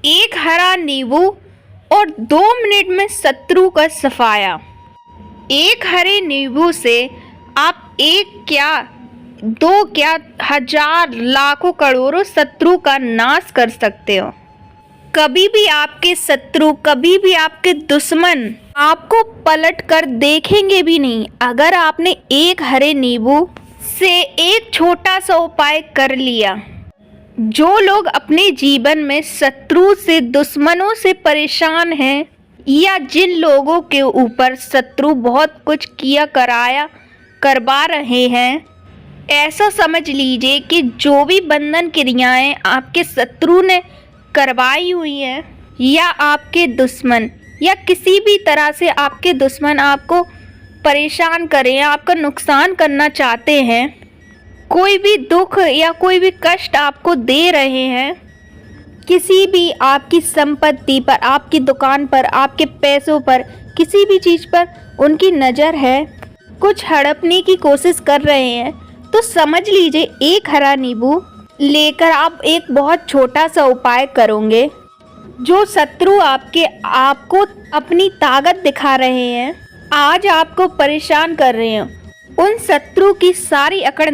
एक हरा नींबू और 2 मिनट में शत्रु का सफाया। एक हरे नींबू से आप एक क्या, दो क्या, हजार, लाखों, करोड़ों शत्रु का नाश कर सकते हो। कभी भी आपके शत्रु, कभी भी आपके दुश्मन आपको पलट कर देखेंगे भी नहीं अगर आपने एक हरे नींबू से एक छोटा सा उपाय कर लिया। जो लोग अपने जीवन में शत्रु से, दुश्मनों से परेशान हैं, या जिन लोगों के ऊपर शत्रु बहुत कुछ करवा रहे हैं, ऐसा समझ लीजिए कि जो भी बंधन क्रियाएं आपके शत्रु ने करवाई हुई हैं, या आपके दुश्मन, या किसी भी तरह से आपके दुश्मन आपको परेशान करें, आपका नुकसान करना चाहते हैं, कोई भी दुख या कोई भी कष्ट आपको दे रहे हैं, किसी भी आपकी संपत्ति पर, आपकी दुकान पर, आपके पैसों पर, किसी भी चीज़ पर उनकी नज़र है, कुछ हड़पने की कोशिश कर रहे हैं, तो समझ लीजिए एक हरा नींबू लेकर आप एक बहुत छोटा सा उपाय करोगे। जो शत्रु आपको अपनी ताकत दिखा रहे हैं, आज आपको परेशान कर रहे हैं, उन शत्रु की सारी अकड़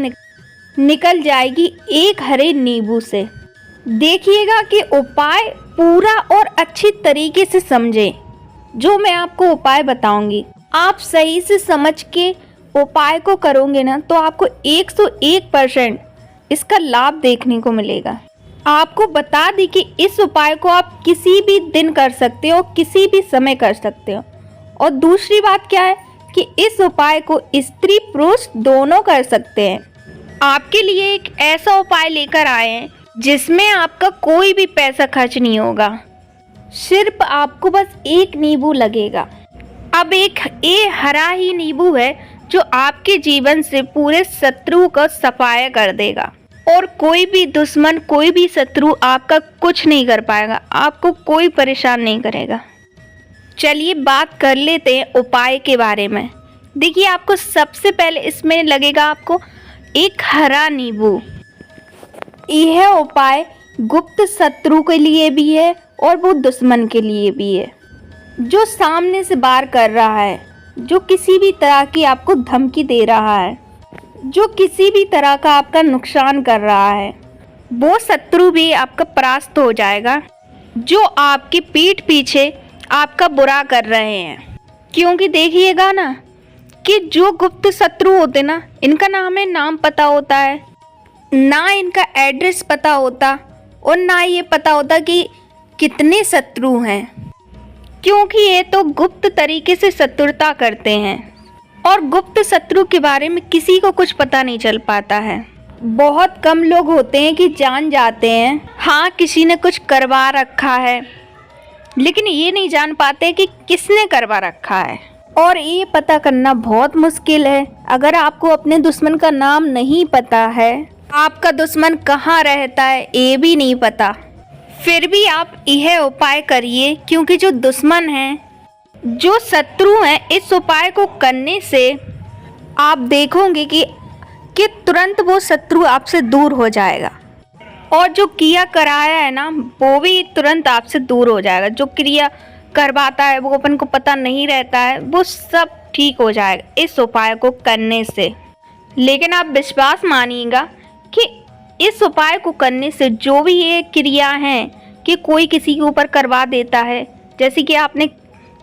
निकल जाएगी एक हरे नींबू से। देखिएगा कि उपाय पूरा और अच्छी तरीके से समझें। जो मैं आपको उपाय बताऊंगी, आप सही से समझ के उपाय को करोगे ना, तो आपको 101% इसका लाभ देखने को मिलेगा। आपको बता दी कि इस उपाय को आप किसी भी दिन कर सकते हो, किसी भी समय कर सकते हो। और दूसरी बात क्या है कि इस उपाय को स्त्री पुरुष दोनों कर सकते हैं। आपके लिए एक ऐसा उपाय लेकर आए हैं जिसमें आपका कोई भी पैसा खर्च नहीं होगा, सिर्फ आपको बस एक नींबू लगेगा। अब एक हरा ही नींबू है जो आपके जीवन से पूरे शत्रु का सफाया कर देगा, और कोई भी दुश्मन, कोई भी शत्रु आपका कुछ नहीं कर पाएगा, आपको कोई परेशान नहीं करेगा। चलिए बात कर लेते हैं उपाय के बारे में। देखिए, आपको सबसे पहले इसमें लगेगा आपको एक हरा नींबू। यह उपाय गुप्त शत्रु के लिए भी है और वो दुश्मन के लिए भी है, जो सामने से वार कर रहा है, जो किसी भी तरह की आपको धमकी दे रहा है, जो किसी भी तरह का आपका नुकसान कर रहा है, वो शत्रु भी आपका परास्त हो जाएगा, जो आपकी पीठ पीछे आपका बुरा कर रहे हैं। क्योंकि देखिएगा ना कि जो गुप्त शत्रु होते ना, इनका ना हमें नाम पता होता है, ना इनका एड्रेस पता होता, और ना ये पता होता कि कितने शत्रु हैं, क्योंकि ये तो गुप्त तरीके से शत्रुता करते हैं, और गुप्त शत्रु के बारे में किसी को कुछ पता नहीं चल पाता है। बहुत कम लोग होते हैं कि जान जाते हैं, हाँ किसी ने कुछ करवा रखा है, लेकिन ये नहीं जान पाते कि किसने करवा रखा है। और ये पता करना बहुत मुश्किल है। अगर आपको अपने दुश्मन का नाम नहीं पता है, आपका दुश्मन कहाँ रहता है ये भी नहीं पता, फिर भी आप यह उपाय करिए, क्योंकि जो दुश्मन हैं, जो शत्रु हैं, इस उपाय को करने से आप देखोगे कि तुरंत वो शत्रु आपसे दूर हो जाएगा, और जो किया कराया है ना, वो भी तुरंत आपसे दूर हो जाएगा। जो क्रिया करवाता है वो अपन को पता नहीं रहता है, वो सब ठीक हो जाएगा इस उपाय को करने से। लेकिन आप विश्वास मानिएगा कि इस उपाय को करने से जो भी ये क्रिया हैं कि कोई किसी के ऊपर करवा देता है, जैसे कि आपने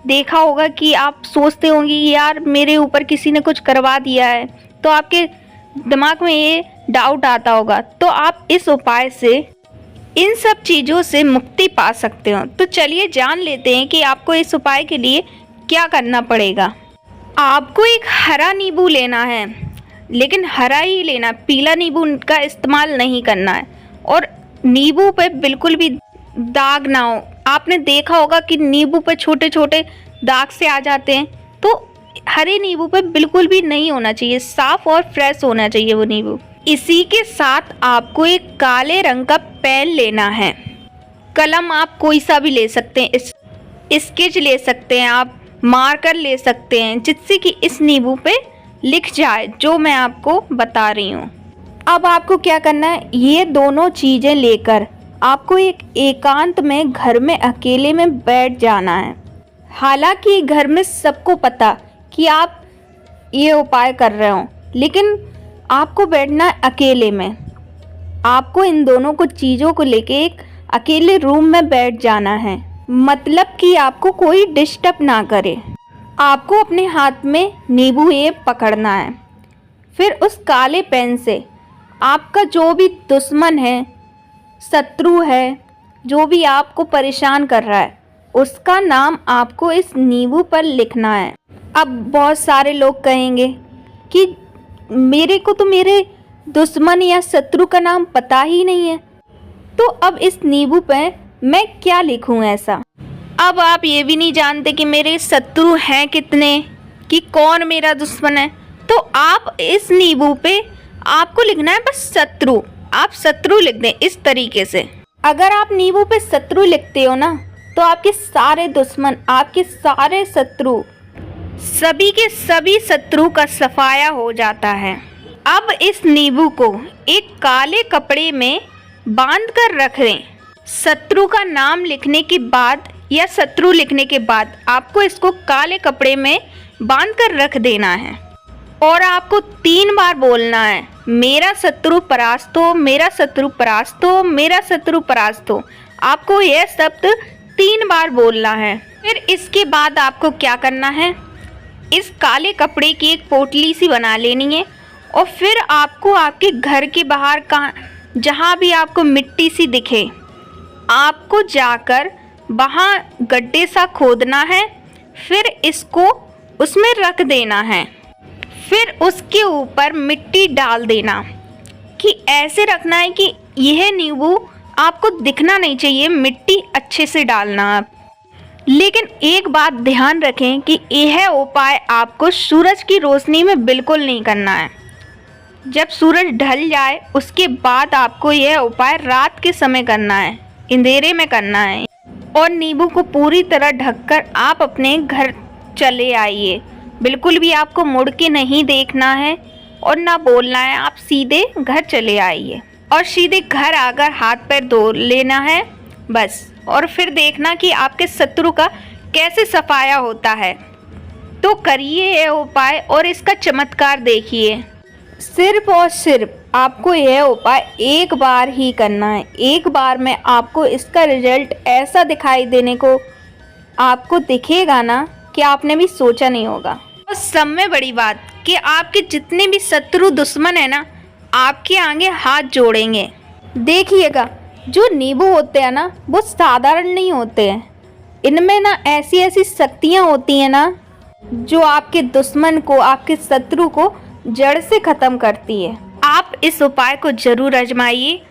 देखा होगा कि आप सोचते होंगे यार मेरे ऊपर किसी ने कुछ करवा दिया है, तो आपके दिमाग में ये डाउट आता होगा, तो आप इस उपाय से इन सब चीज़ों से मुक्ति पा सकते हो। तो चलिए जान लेते हैं कि आपको इस उपाय के लिए क्या करना पड़ेगा। आपको एक हरा नींबू लेना है, लेकिन हरा ही लेना, पीला नींबू का इस्तेमाल नहीं करना है, और नींबू पे बिल्कुल भी दाग ना हो। आपने देखा होगा कि नींबू पे छोटे छोटे दाग से आ जाते हैं, तो हरे नींबू पे बिल्कुल भी नहीं होना चाहिए, साफ और फ्रेश होना चाहिए वो नींबू। इसी के साथ आपको एक काले रंग का पेन लेना है। कलम आप कोई सा भी ले सकते हैं, स्केच ले सकते हैं, आप मार्कर ले सकते हैं, जिससे कि इस नींबू पे लिख जाए जो मैं आपको बता रही हूँ। अब आपको क्या करना है, ये दोनों चीज़ें लेकर आपको एक एकांत में घर में अकेले में बैठ जाना है। हालांकि घर में सबको पता कि आप ये उपाय कर रहे हो, लेकिन आपको बैठना है अकेले में। आपको इन दोनों को चीज़ों को लेके एक अकेले रूम में बैठ जाना है, मतलब कि आपको कोई डिस्टर्ब ना करे। आपको अपने हाथ में नींबू ये पकड़ना है। फिर उस काले पेन से आपका जो भी दुश्मन है, शत्रु है, जो भी आपको परेशान कर रहा है, उसका नाम आपको इस नींबू पर लिखना है। अब बहुत सारे लोग कहेंगे कि मेरे को तो मेरे दुश्मन या शत्रु का नाम पता ही नहीं है, तो अब इस नींबू पे मैं क्या लिखूं ऐसा। अब आप ये भी नहीं जानते कि मेरे शत्रु हैं कितने, कि कौन मेरा दुश्मन है, तो आप इस नींबू पे आपको लिखना है बस शत्रु। आप शत्रु लिख दें इस तरीके से। अगर आप नींबू पे शत्रु लिखते हो ना, तो आपके सारे दुश्मन, आपके सारे शत्रु, सभी के सभी शत्रु का सफाया हो जाता है। अब इस नींबू को एक काले कपड़े में बांध कर रख दें। शत्रु का नाम लिखने के बाद या शत्रु लिखने के बाद आपको इसको काले कपड़े में बांध कर रख देना है और आपको 3 बार बोलना है, मेरा शत्रु परास्त हो, मेरा शत्रु परास्त हो, मेरा शत्रु परास्त हो। आपको यह शब्द 3 बार बोलना है। फिर इसके बाद आपको क्या करना है, इस काले कपड़े की एक पोटली सी बना लेनी है और फिर आपको आपके घर के बाहर कहाँ, जहाँ भी आपको मिट्टी सी दिखे, आपको जाकर वहाँ गड्ढे सा खोदना है। फिर इसको उसमें रख देना है। फिर उसके ऊपर मिट्टी डाल देना, कि ऐसे रखना है कि यह नींबू आपको दिखना नहीं चाहिए, मिट्टी अच्छे से डालना आप। लेकिन एक बात ध्यान रखें कि यह उपाय आपको सूरज की रोशनी में बिल्कुल नहीं करना है। जब सूरज ढल जाए उसके बाद आपको यह उपाय रात के समय करना है, अंधेरे में करना है। और नींबू को पूरी तरह ढककर आप अपने घर चले आइए। बिल्कुल भी आपको मुड़ के नहीं देखना है और ना बोलना है, आप सीधे घर चले आइए और सीधे घर आकर हाथ पैर धो लेना है बस। और फिर देखना कि आपके शत्रु का कैसे सफाया होता है। तो करिए यह उपाय और इसका चमत्कार देखिए। सिर्फ और सिर्फ आपको यह उपाय एक बार ही करना है। एक बार में आपको इसका रिजल्ट ऐसा दिखाई देने को आपको दिखेगा ना कि आपने भी सोचा नहीं होगा। और सब में बड़ी बात कि आपके जितने भी शत्रु दुश्मन है ना, आपके आगे हाथ जोड़ेंगे। देखिएगा, जो नींबू होते हैं ना, वो साधारण नहीं होते हैं। इनमें ना ऐसी ऐसी शक्तियाँ होती हैं ना, जो आपके दुश्मन को, आपके शत्रु को जड़ से ख़त्म करती है। आप इस उपाय को ज़रूर आजमाइए